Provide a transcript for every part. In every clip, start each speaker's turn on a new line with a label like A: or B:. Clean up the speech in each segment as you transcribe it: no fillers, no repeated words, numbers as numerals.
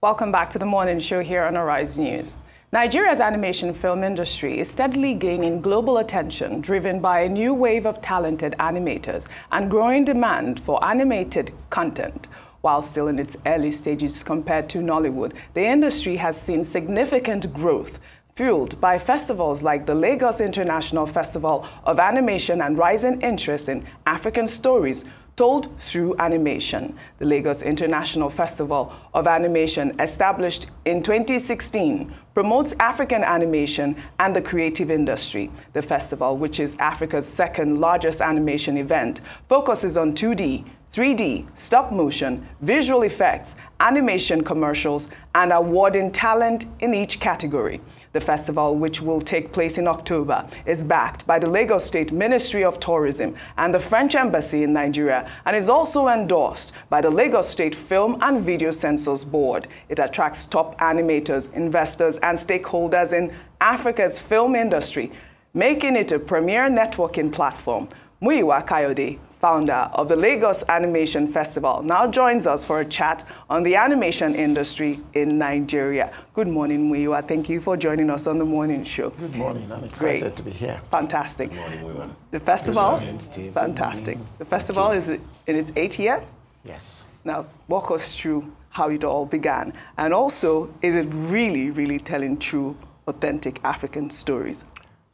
A: Welcome back to the morning show here on Arise News. Nigeria's animation film industry is steadily gaining global attention, driven by a new wave of talented animators and growing demand for animated content. While still in its early stages compared to Nollywood, the industry has seen significant growth, fueled by festivals like the Lagos International Festival of Animation and rising interest in African stories told through animation. The Lagos International Festival of Animation, established in 2016, promotes African animation and the creative industry. The festival, which is Africa's second largest animation event, focuses on 2D, 3D, stop motion, visual effects, animation commercials, and awarding talent in each category. The festival, which will take place in October, is backed by the Lagos State Ministry of Tourism and the French Embassy in Nigeria, and is also endorsed by the Lagos State Film and Video Censors Board. It attracts top animators, investors, and stakeholders in Africa's film industry, making it a premier networking platform. Muyiwa Kayode, founder of the Lagos Animation Festival, now joins us for a chat on the animation industry in Nigeria. Good morning, Muyiwa. Thank you for joining us on the morning show.
B: Good morning. I'm excited to be here.
A: Fantastic.
B: Good morning, Muyiwa.
A: The festival,
B: Good morning, Steve.
A: fantastic. The festival is in its 8th year?
B: Yes.
A: Now, walk us through how it all began. And also, is it really, really telling true, authentic African stories?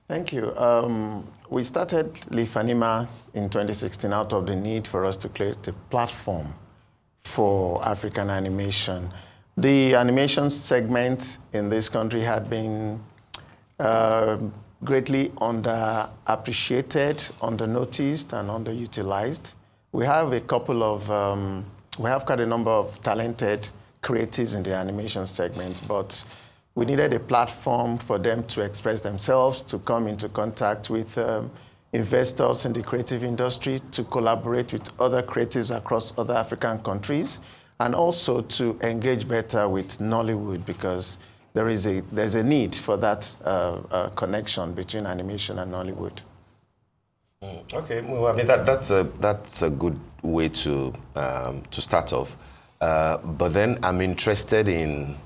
B: Thank you. We started Lifanima in 2016 out of the need for us to create a platform for African animation. The animation segment in this country had been greatly underappreciated, undernoticed, and underutilized. We have quite a number of talented creatives in the animation segment, but we needed a platform for them to express themselves, to come into contact with investors in the creative industry, to collaborate with other creatives across other African countries, and also to engage better with Nollywood, because there's a need for that connection between animation and Nollywood.
C: Okay, well, I mean that's a good way to start off, but then I'm interested in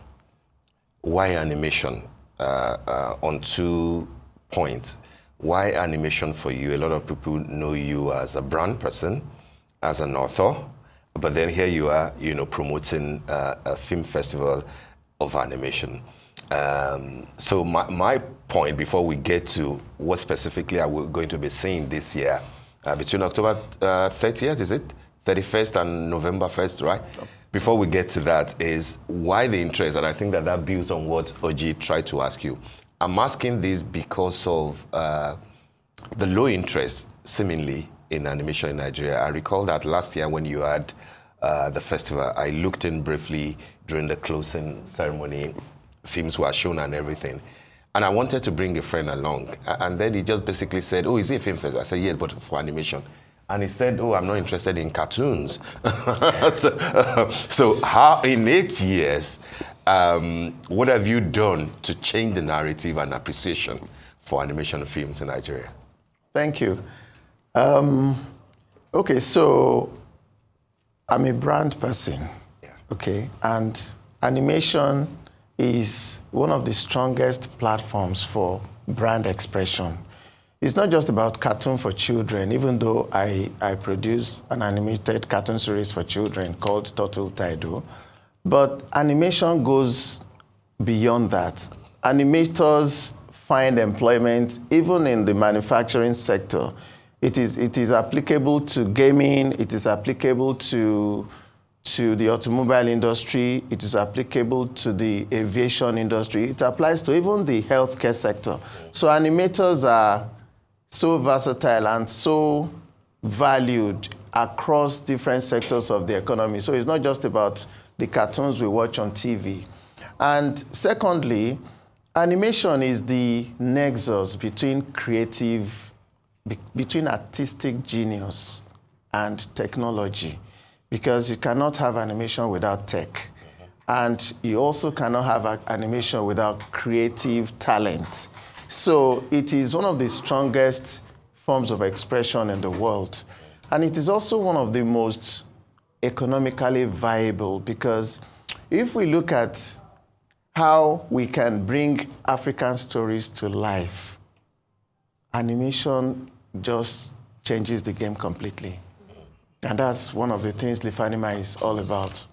C: why animation on 2 points. Why animation for you? A lot of people know you as a brand person, as an author, but then here you are, promoting a film festival of animation. So my point, before we get to what specifically are we going to be seeing this year, between October 30th, is it? 31st and November 1st, right? Before we get to that, is why the interest, and I think that builds on what Oji tried to ask you. I'm asking this because of the low interest, seemingly, in animation in Nigeria. I recall that last year when you had the festival, I looked in briefly during the closing ceremony. Films were shown and everything. And I wanted to bring a friend along. And then he just basically said, oh, is it a film festival? I said, yes, but for animation. And he said, oh, I'm not interested in cartoons. So how, in 8 years, what have you done to change the narrative and appreciation for animation films in Nigeria?
B: Thank you. Okay, so I'm a brand person, okay? And animation is one of the strongest platforms for brand expression. It's not just about cartoon for children, even though I produce an animated cartoon series for children called Turtle Taido. But animation goes beyond that. Animators find employment even in the manufacturing sector. It is applicable to gaming, it is applicable to the automobile industry, it is applicable to the aviation industry, it applies to even the healthcare sector. So animators are so versatile and so valued across different sectors of the economy. So it's not just about the cartoons we watch on TV. And secondly, animation is the nexus between between artistic genius and technology, because you cannot have animation without tech. And you also cannot have animation without creative talent. So it is one of the strongest forms of expression in the world. And it is also one of the most economically viable, because if we look at how we can bring African stories to life, animation just changes the game completely. And that's one of the things Lifanima is all about.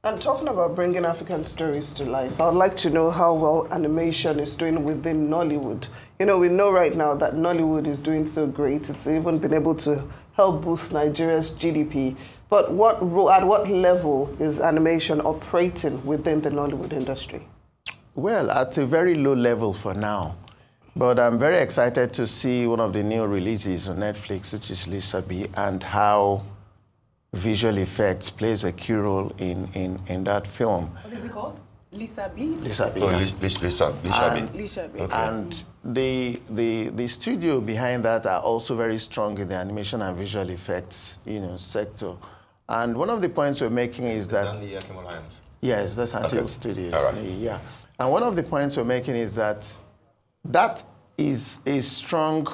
D: And talking about bringing African stories to life, I would like to know how well animation is doing within Nollywood. You know, we know right now that Nollywood is doing so great. It's even been able to help boost Nigeria's GDP. But at what level is animation operating within the Nollywood industry?
B: Well, at a very low level for now. But I'm very excited to see one of the new releases on Netflix, which is Lisa B, and how visual effects plays a key role in that film.
A: What is it called? Lisa B?
B: Lisa B.
C: Oh,
B: Yeah.
C: Lisa B.
A: Lisa B.
C: Okay.
B: And the studio behind that are also very strong in the animation and visual effects, sector. And one of the points we're making is that yes, that's Until Studios.
C: All right.
B: Yeah. And one of the points we're making is that that is a strong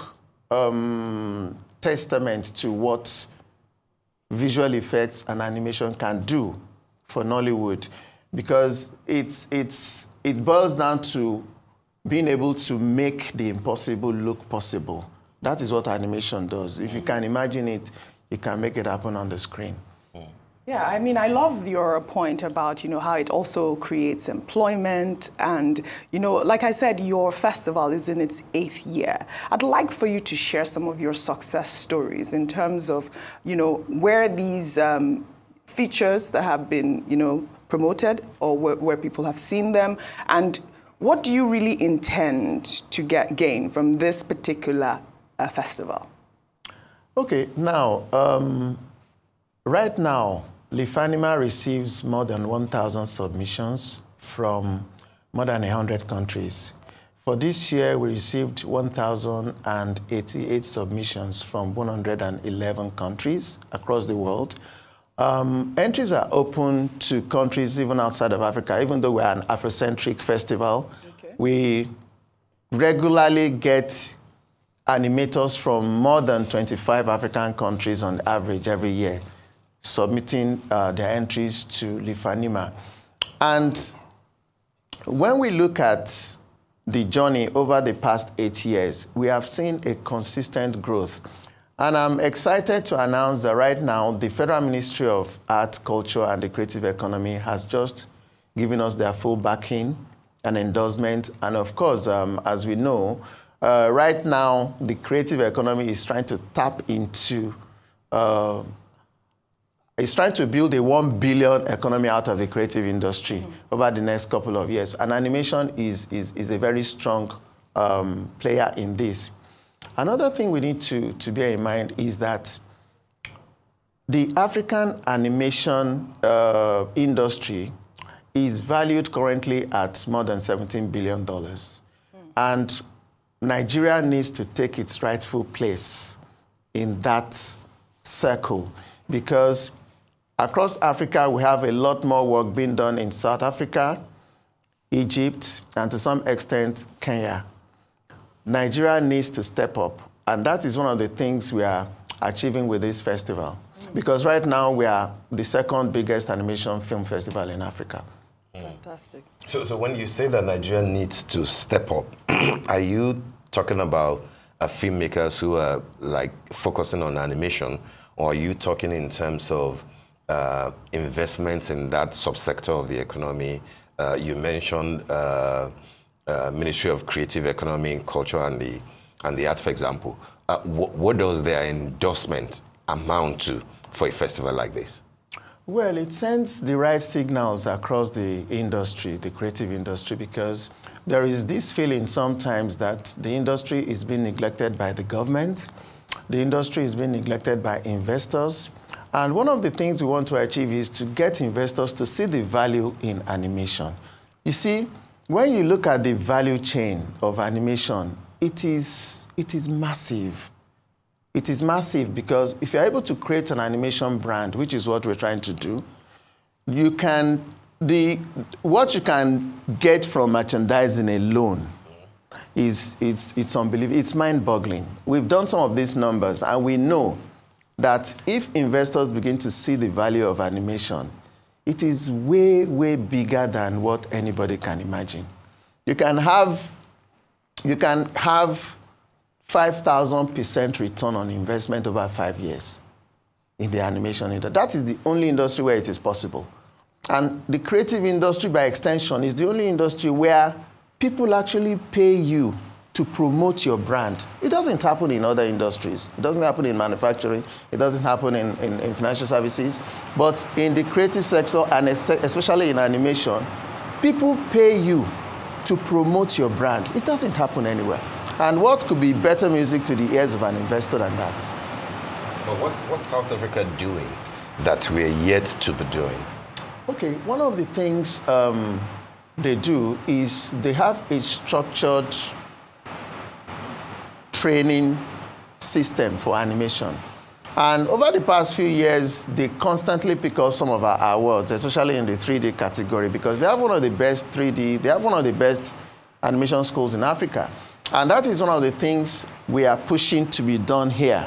B: testament to what visual effects and animation can do for Nollywood, because it boils down to being able to make the impossible look possible. That is what animation does. If you can imagine it, you can make it happen on the screen.
A: Yeah, I mean, I love your point about, how it also creates employment. And, like I said, your festival is in its 8th year. I'd like for you to share some of your success stories in terms of, where these features that have been, promoted or where people have seen them. And what do you really intend to gain from this particular festival? Okay,
B: now, right now, Lifanima receives more than 1,000 submissions from more than 100 countries. For this year, we received 1,088 submissions from 111 countries across the world. Entries are open to countries even outside of Africa, even though we're an Afrocentric festival. Okay. We regularly get animators from more than 25 African countries on average every year, submitting their entries to Lifanima. And when we look at the journey over the past 8 years, we have seen a consistent growth. And I'm excited to announce that right now, the Federal Ministry of Art, Culture, and the Creative Economy has just given us their full backing and endorsement. And of course, as we know, right now, the creative economy is trying to tap into it's trying to build a 1 billion economy out of the creative industry over the next couple of years. And animation is a very strong player in this. Another thing we need to bear in mind is that the African animation industry is valued currently at more than $17 billion. And Nigeria needs to take its rightful place in that circle, because across Africa, we have a lot more work being done in South Africa, Egypt, and to some extent, Kenya. Nigeria needs to step up, and that is one of the things we are achieving with this festival, because right now we are the second biggest animation film festival in Africa.
A: Fantastic.
C: So when you say that Nigeria needs to step up, are you talking about filmmakers who are focusing on animation, or are you talking in terms of investments in that subsector of the economy? You mentioned Ministry of Creative Economy, Culture, and the Arts, for example. What does their endorsement amount to for a festival like this?
B: Well, it sends the right signals across the industry, the creative industry, because there is this feeling sometimes that the industry is being neglected by the government, the industry is being neglected by investors. And one of the things we want to achieve is to get investors to see the value in animation. You see, when you look at the value chain of animation, it is massive. It is massive because if you're able to create an animation brand, which is what we're trying to do, what you can get from merchandising alone it's unbelievable. It's mind-boggling. We've done some of these numbers, and we know that if investors begin to see the value of animation, it is way, way bigger than what anybody can imagine. You can have 5,000% return on investment over 5 years in the animation industry. That is the only industry where it is possible. And the creative industry, by extension, is the only industry where people actually pay you to promote your brand. It doesn't happen in other industries. It doesn't happen in manufacturing. It doesn't happen in financial services. But in the creative sector, and especially in animation, people pay you to promote your brand. It doesn't happen anywhere. And what could be better music to the ears of an investor than that?
C: But what's South Africa doing that we're yet to be doing?
B: Okay, one of the things they do is they have a structured training system for animation. And over the past few years, they constantly pick up some of our awards, especially in the 3D category, because they have one of the best 3D, they have one of the best animation schools in Africa. And that is one of the things we are pushing to be done here.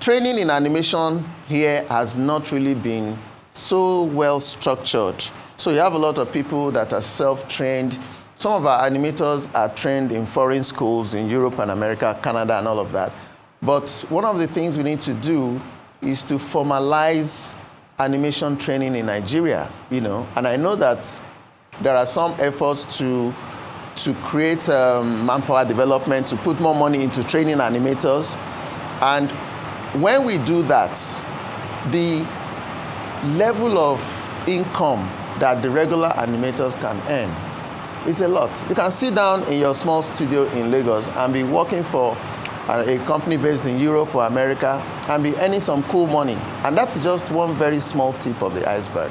B: Training in animation here has not really been so well structured. So you have a lot of people that are self-trained. Some of our animators are trained in foreign schools in Europe and America, Canada, and all of that. But one of the things we need to do is to formalize animation training in Nigeria, you know. And I know that there are some efforts to create manpower development, to put more money into training animators. And when we do that, the level of income that the regular animators can earn is a lot. You can sit down in your small studio in Lagos and be working for a company based in Europe or America and be earning some cool money. And that is just one very small tip of the iceberg.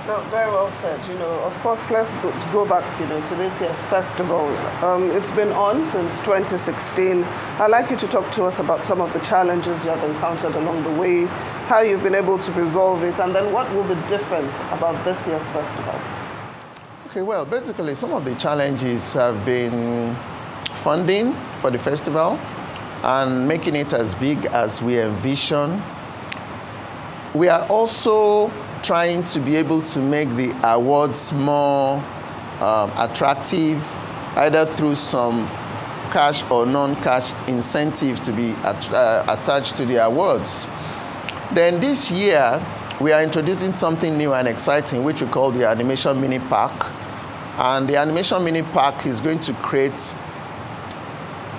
D: No, very well said. You know, of course, let's go back, you know, to this year's festival. It's been on since 2016. I'd like you to talk to us about some of the challenges you have encountered along the way, how you've been able to resolve it, and then what will be different about this year's festival.
B: Okay, well, basically, some of the challenges have been funding for the festival and making it as big as we envision. We are also trying to be able to make the awards more attractive, either through some cash or non-cash incentives to be attached to the awards. Then this year, we are introducing something new and exciting, which we call the Animation Mini Park. And the Animation Mini Park is going to create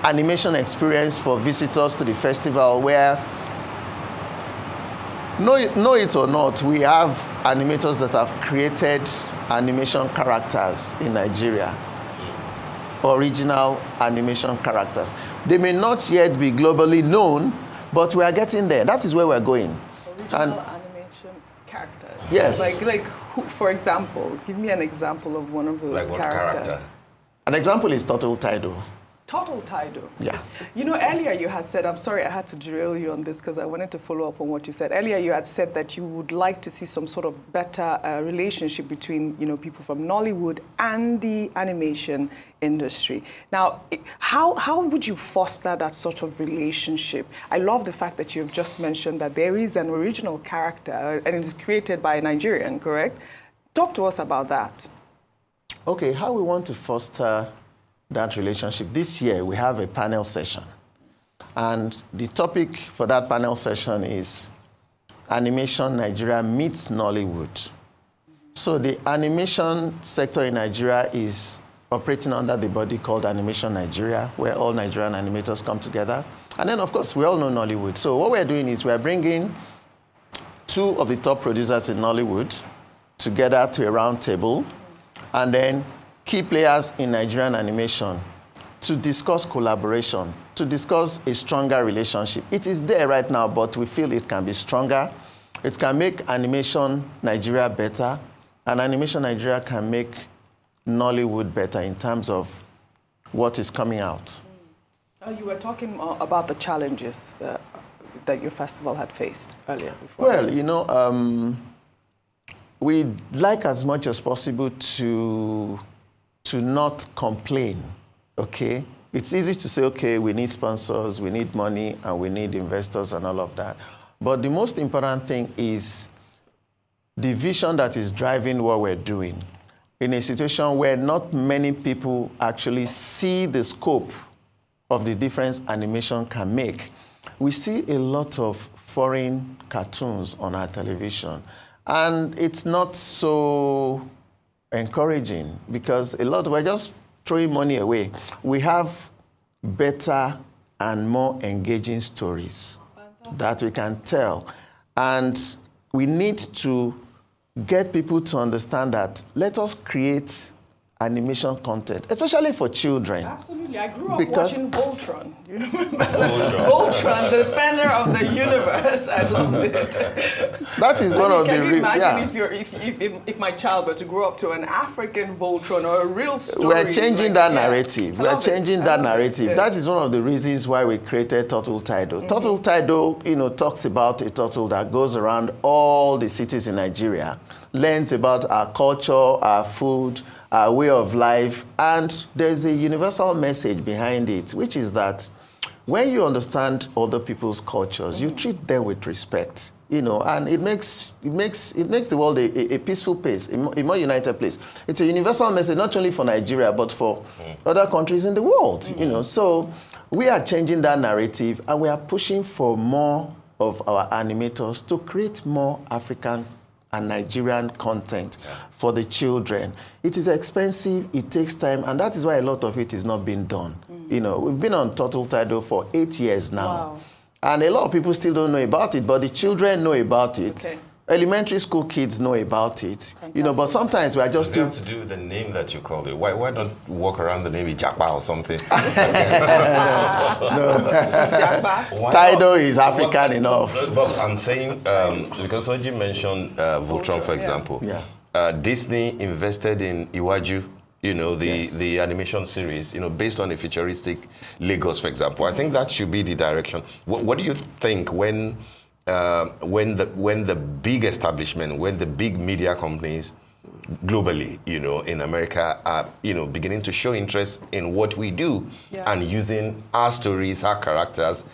B: animation experience for visitors to the festival where, know it or not, we have animators that have created animation characters in Nigeria. Original animation characters. They may not yet be globally known, but we are getting there. That is where we're going.
A: Original animation characters?
B: Yes.
A: Like who, for example, give me an example of one of those characters. Character?
B: An example is Total Tido.
A: Total Tido.
B: Yeah.
A: You know, earlier you had said, I'm sorry I had to derail you on this because I wanted to follow up on what you said. Earlier you had said that you would like to see some sort of better relationship between, you know, people from Nollywood and the animation industry. Now, how would you foster that sort of relationship? I love the fact that you've just mentioned that there is an original character and it's created by a Nigerian, correct? Talk to us about that.
B: Okay, how we want to foster that relationship. This year, we have a panel session. And the topic for that panel session is Animation Nigeria meets Nollywood. So the animation sector in Nigeria is operating under the body called Animation Nigeria, where all Nigerian animators come together. And then, of course, we all know Nollywood. So what we're doing is we're bringing two of the top producers in Nollywood together to a round table, and then key players in Nigerian animation to discuss collaboration, to discuss a stronger relationship. It is there right now, but we feel it can be stronger. It can make Animation Nigeria better, and Animation Nigeria can make Nollywood better in terms of what is coming out.
A: You were talking about the challenges that your festival had faced earlier.
B: Well, you know, we'd like as much as possible to not complain, okay? It's easy to say, okay, we need sponsors, we need money, and we need investors and all of that. But the most important thing is the vision that is driving what we're doing in a situation where not many people actually see the scope of the difference animation can make. We see a lot of foreign cartoons on our television, and it's not so encouraging because we're just throwing money away. We have better and more engaging stories that we can tell. And we need to get people to understand that let us create animation content, especially for children.
A: Absolutely. I grew up watching Voltron. Do you remember? Voltron, the defender of the universe. I loved it.
B: That is one of the...
A: Can you imagine if my child were to grow up to an African Voltron or a real story?
B: We're changing that narrative. We're changing that narrative. That is one of the reasons why we created Turtle Tidal. Turtle Tidal, talks about a turtle that goes around all the cities in Nigeria, learns about our culture, our food, our way of life, and there's a universal message behind it, which is that when you understand other people's cultures, you treat them with respect, and it makes the world a peaceful place, a more united place. It's a universal message, not only for Nigeria, but for other countries in the world, So we are changing that narrative, and we are pushing for more of our animators to create more African and Nigerian content for the children. It is expensive, it takes time, and that is why a lot of it is not being done. We've been on Turtle Tidal for 8 years now.
A: Wow.
B: And a lot of people still don't know about it, but the children know about it. Okay. Elementary school kids know about it. But sometimes we are just...
C: Does it have to do with the name that you called it? Why don't you walk around the name Ijapa or something?
B: No. Tidal is African enough.
C: But I'm saying, because Oji mentioned Voltron, for example. Disney invested in Iwaju, the animation series, based on a futuristic Lagos, for example. I think that should be the direction. What do you think when the big establishment, when the big media companies globally, in America are, beginning to show interest in what we do and using our stories, our characters,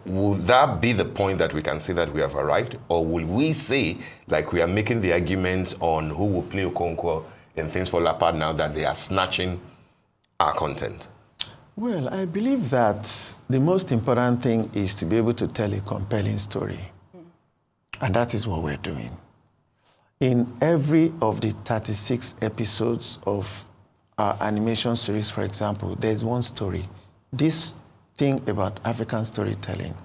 C: will that be the point that we can say that we have arrived? Or will we say, like we are making the argument on who will play Okonkwo in Things Fall Apart now, that they are snatching our content?
B: Well, I believe that the most important thing is to be able to tell a compelling story. And that is what we're doing. In every of the 36 episodes of our animation series, for example, there's one story. This thing about African storytelling.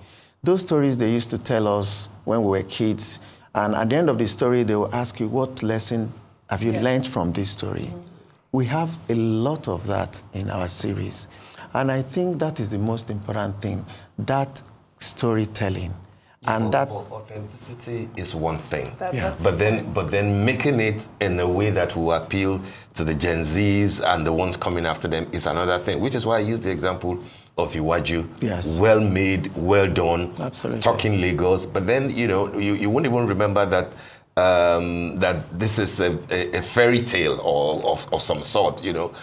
B: Those stories they used to tell us when we were kids, and at the end of the story, they will ask you, what lesson have you learned from this story? We have a lot of that in our series. And I think that is the most important thing, that storytelling. And that
C: authenticity is one thing, but then making it in a way that will appeal to the Gen Zs and the ones coming after them is another thing, which is why I use the example of Iwaju.
B: Yes.
C: Well made, well done,
B: absolutely. Talking
C: Lagos, but then you won't even remember that that this is a fairy tale or of some sort,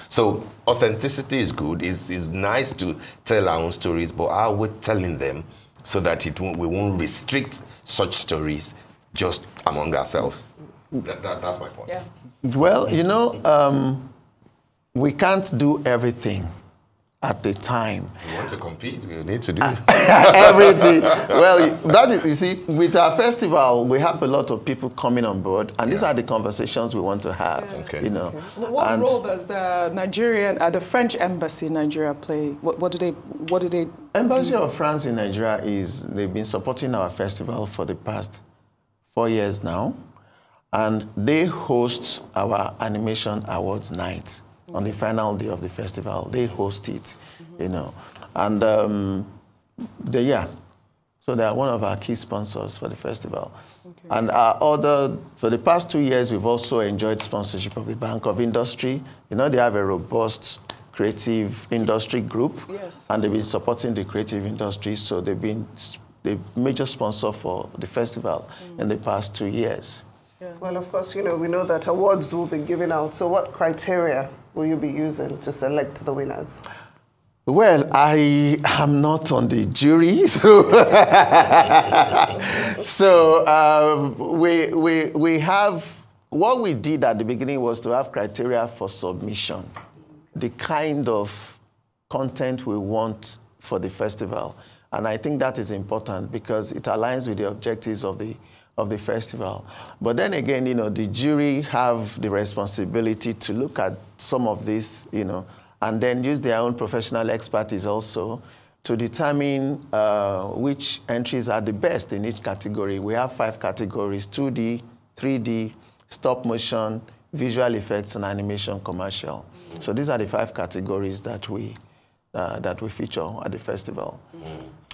C: So authenticity is good. It's nice to tell our own stories, but are we telling them so that we won't restrict such stories just among ourselves? That's my point.
A: Yeah.
B: Well, we can't do everything at the time.
C: If we want to compete, we need to do
B: everything. Well, that is, you see, with our festival, we have a lot of people coming on board, and these are the conversations we want to have.
C: Okay.
A: What role does the French embassy in Nigeria play? What do they?
B: Embassy of France in Nigeria they've been supporting our festival for the past 4 years now, and they host our animation awards night. On the final day of the festival, they host it, and so they are one of our key sponsors for the festival. Okay. And for the past 2 years, we've also enjoyed sponsorship of the Bank of Industry. They have a robust creative industry group, and they've been supporting the creative industry, so they've been the major sponsor for the festival in the past 2 years.
D: Yeah. Well, of course, we know that awards will be given out. So what criteria will you be using to select the winners?
B: Well, I am not on the jury, so we have, what we did at the beginning was to have criteria for submission, the kind of content we want for the festival. And I think that is important because it aligns with the objectives of the festival. But then again, you know, the jury have the responsibility to look at some of this, you know, and then use their own professional expertise also to determine which entries are the best in each category. We have 5 categories: 2D, 3D, stop motion, visual effects, and animation commercial. So these are the 5 categories that we feature at the festival.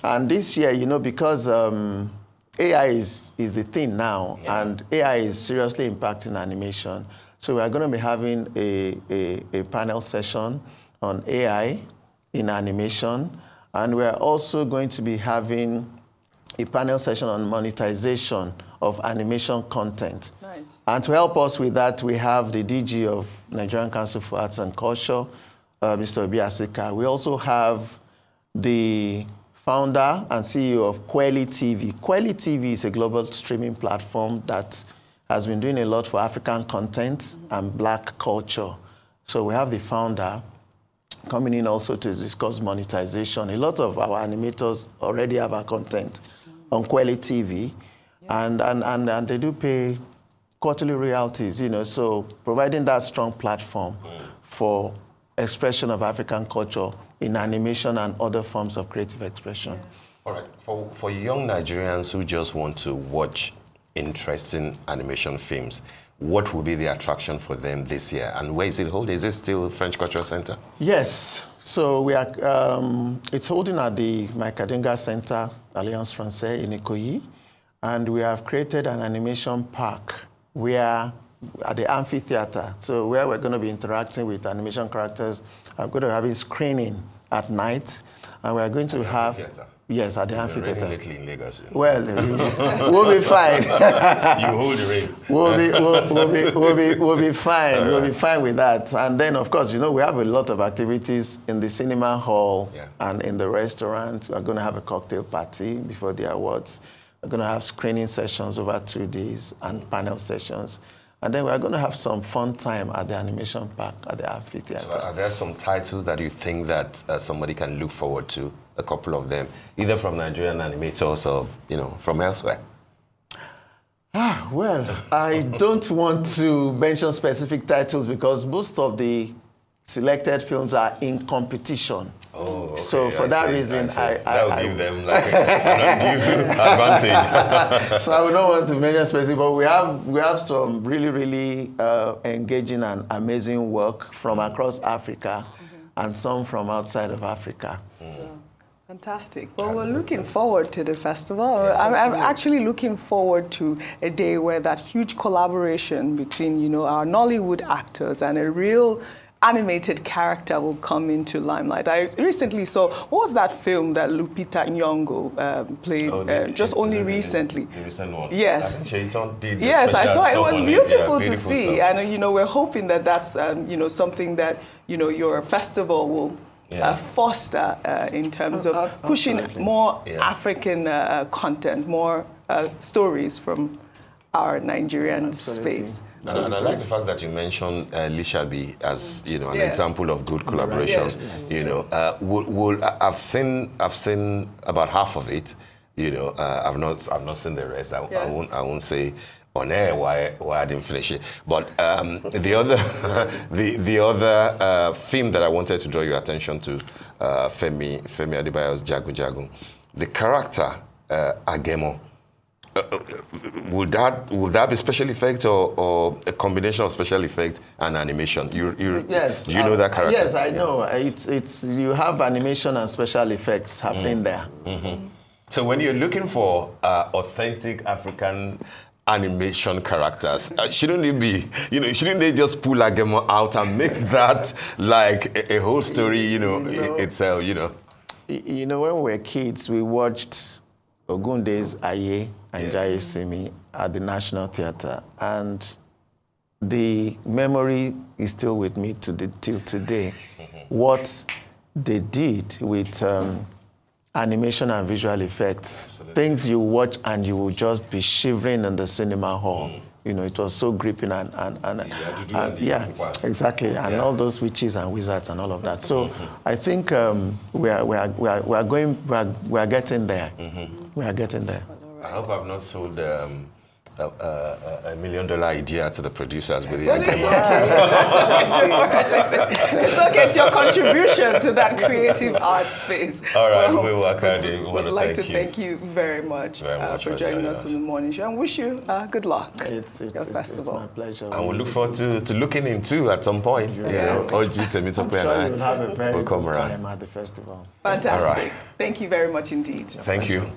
B: And this year, you know, because AI is the thing now, and AI is seriously impacting animation. So we are going to be having a panel session on AI in animation, and we are also going to be having a panel session on monetization of animation content.
A: Nice.
B: And to help us with that, we have the DG of Nigerian Council for Arts and Culture, Mr. Obi Asika. We also have the founder and CEO of Kweli TV. Kweli TV is a global streaming platform that has been doing a lot for African content and Black culture. So we have the founder coming in also to discuss monetization. A lot of our animators already have our content on Kweli TV, and they do pay quarterly royalties, you know, so providing that strong platform for expression of African culture in animation and other forms of creative expression.
C: All right, for young Nigerians who just want to watch interesting animation films, what will be the attraction for them this year? And where is it held? Is it still French Cultural Center?
B: Yes. So we are, it's holding at the Maikadenga Center, Alliance Française in Ikoyi. And we have created an animation park where, at the amphitheater, so where we're going to be interacting with animation characters. I'm going to have a screening at night. And we're going to have... Amphitheater. Yes, at the amphitheater.
C: Lately in Lagos.
B: Well, we'll be fine.
C: You hold the ring.
B: We'll be fine. Right. We'll be fine with that. And then, of course, you know, we have a lot of activities in the cinema hall and in the restaurant. We're going to have a cocktail party before the awards. We're going to have screening sessions over 2 days and panel sessions. And then we're going to have some fun time at the animation park at the amphitheater.
C: So are there some titles that you think that somebody can look forward to? A couple of them, either from Nigerian animators or, you know, from elsewhere?
B: Well, I don't want to mention specific titles because most of the selected films are in competition.
C: Oh, okay.
B: So for that reason,
C: that will give them like an undue advantage.
B: So I would not want to mention specific, but we have some really engaging and amazing work from across Africa and some from outside of Africa.
A: Fantastic. Well, we're looking forward to the festival. Yes, I'm actually looking forward to a day where that huge collaboration between, you know, our Nollywood actors and a real animated character will come into limelight. I recently saw, what was that film that Lupita Nyong'o played just only recently?
C: The recent one.
A: Yes.
C: Did
A: yes, I saw it. It was beautiful to see. Stuff. And, you know, we're hoping that that's, you know, something that, you know, your festival will foster in terms of pushing more African content, more stories from our Nigerian space.
C: And I like the fact that you mentioned Lishabi as, you know, an example of good collaboration. Yes. You know, I've seen about half of it. You know, I've not seen the rest. I won't say on air why I didn't finish it. But the other the other film that I wanted to draw your attention to, Femi Adebayo's Jagun Jagun, the character Agemo. Would that be special effect or a combination of special effect and animation?
B: Yes.
C: Do you know that character?
B: Yes, I know. It's you have animation and special effects happening there.
C: So when you're looking for authentic African animation characters, shouldn't it be, you know, shouldn't they just pull Agemo out and make that like a whole story, you know, itself, you know?
B: You know, when we were kids, we watched Ogunde's Aye and Jaye Simi at the National Theatre, and the memory is still with me till today. What they did with animation and visual effects. Things you watch and you will just be shivering in the cinema hall. You know, it was so gripping and yeah, exactly, and all those witches and wizards and all of that. So I think we are getting there. We are getting there.
C: I hope I've not sold $1 million idea to the producers with
A: But it's okay. It's okay. It's your contribution to that creative art space.
C: All right, we
A: would like to thank you very much for joining us in the morning show and wish you good luck.
B: It's my pleasure.
C: And we'll look forward to looking into at some point. You know, OG Temitope and I
B: will have a very
C: will come
B: good
C: around
B: time at the festival.
A: Fantastic. Thank you very much indeed.
C: Thank you.